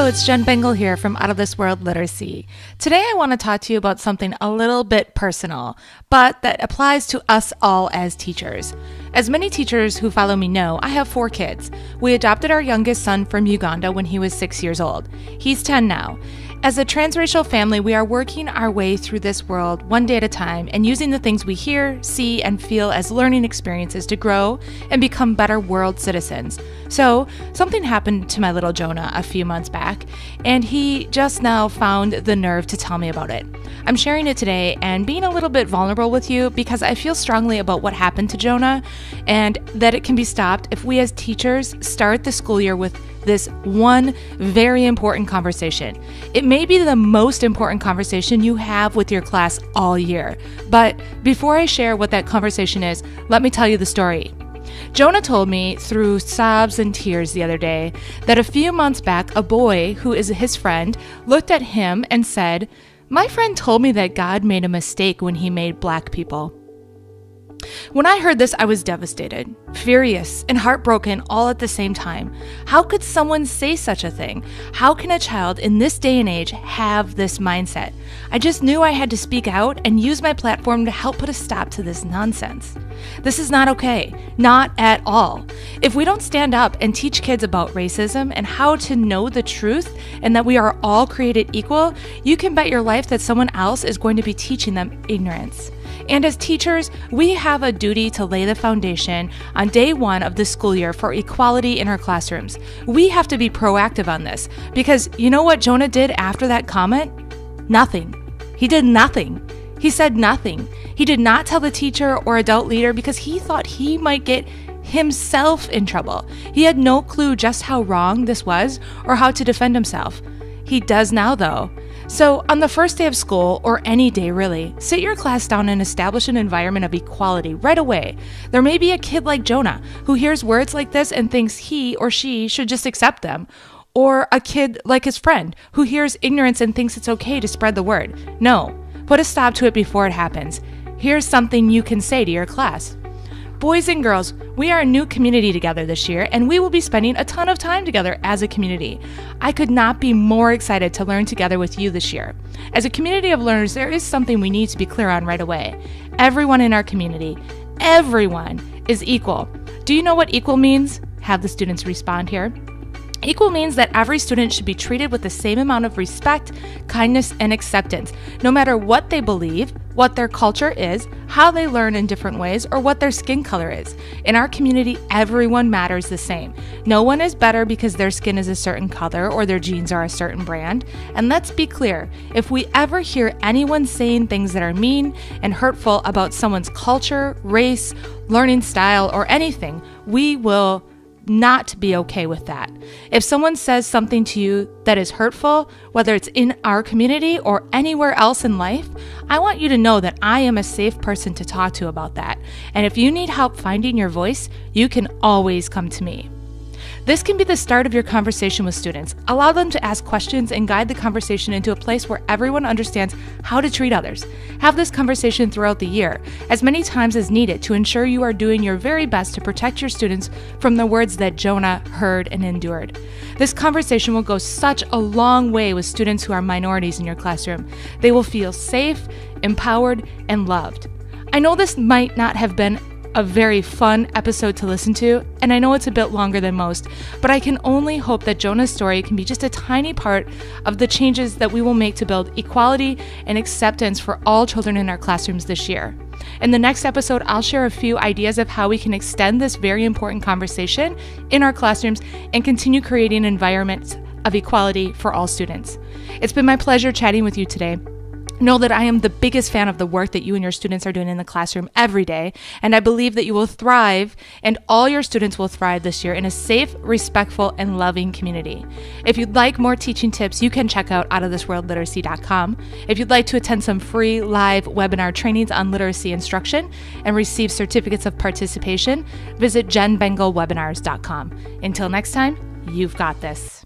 it's Jen Bengal here from Out of This World Literacy. Today I want to talk to you about something a little bit personal, but that applies to us all as teachers. As many teachers who follow me know, I have 4 kids. We adopted our youngest son from Uganda when he was 6 years old. He's 10 now. As a transracial family, we are working our way through this world one day at a time and using the things we hear, see, and feel as learning experiences to grow and become better world citizens. So, something happened to my little Jonah a few months back, and he just now found the nerve to tell me about it. I'm sharing it today and being a little bit vulnerable with you because I feel strongly about what happened to Jonah and that it can be stopped if we as teachers start the school year with this one very important conversation. It may be the most important conversation you have with your class all year. But before I share what that conversation is, let me tell you the story. Jonah told me through sobs and tears the other day that a few months back, a boy who is his friend looked at him and said, "My friend told me that God made a mistake when he made black people." When I heard this, I was devastated, furious, and heartbroken all at the same time. How could someone say such a thing? How can a child in this day and age have this mindset? I just knew I had to speak out and use my platform to help put a stop to this nonsense. This is not okay, not at all. If we don't stand up and teach kids about racism and how to know the truth and that we are all created equal, you can bet your life that someone else is going to be teaching them ignorance. And as teachers, we have a duty to lay the foundation on day one of the school year for equality in our classrooms. We have to be proactive on this because you know what Jonah did after that comment? Nothing. He did nothing. He said nothing. He did not tell the teacher or adult leader because he thought he might get himself in trouble. He had no clue just how wrong this was or how to defend himself. He does now, though. So, on the first day of school, or any day really, sit your class down and establish an environment of equality right away. There may be a kid like Jonah who hears words like this and thinks he or she should just accept them. Or a kid like his friend who hears ignorance and thinks it's okay to spread the word. No, put a stop to it before it happens. Here's something you can say to your class. Boys and girls, we are a new community together this year, and we will be spending a ton of time together as a community. I could not be more excited to learn together with you this year. As a community of learners, there is something we need to be clear on right away. Everyone in our community, everyone is equal. Do you know what equal means? Have the students respond here. Equal means that every student should be treated with the same amount of respect, kindness, and acceptance, no matter what they believe, what their culture is, how they learn in different ways, or what their skin color is. In our community, everyone matters the same. No one is better because their skin is a certain color or their jeans are a certain brand. And let's be clear, if we ever hear anyone saying things that are mean and hurtful about someone's culture, race, learning style, or anything, we will not be okay with that. If someone says something to you that is hurtful, whether it's in our community or anywhere else in life, I want you to know that I am a safe person to talk to about that. And if you need help finding your voice, you can always come to me. This can be the start of your conversation with students. Allow them to ask questions and guide the conversation into a place where everyone understands how to treat others. Have this conversation throughout the year, as many times as needed, to ensure you are doing your very best to protect your students from the words that Jonah heard and endured. This conversation will go such a long way with students who are minorities in your classroom. They will feel safe, empowered, and loved. I know this might not have been a very fun episode to listen to, and I know it's a bit longer than most, but I can only hope that Jonah's story can be just a tiny part of the changes that we will make to build equality and acceptance for all children in our classrooms this year. In the next episode, I'll share a few ideas of how we can extend this very important conversation in our classrooms and continue creating environments of equality for all students. It's been my pleasure chatting with you today. Know that I am the biggest fan of the work that you and your students are doing in the classroom every day, and I believe that you will thrive and all your students will thrive this year in a safe, respectful, and loving community. If you'd like more teaching tips, you can check out outofthisworldliteracy.com. If you'd like to attend some free live webinar trainings on literacy instruction and receive certificates of participation, visit jenbengalwebinars.com. Until next time, you've got this.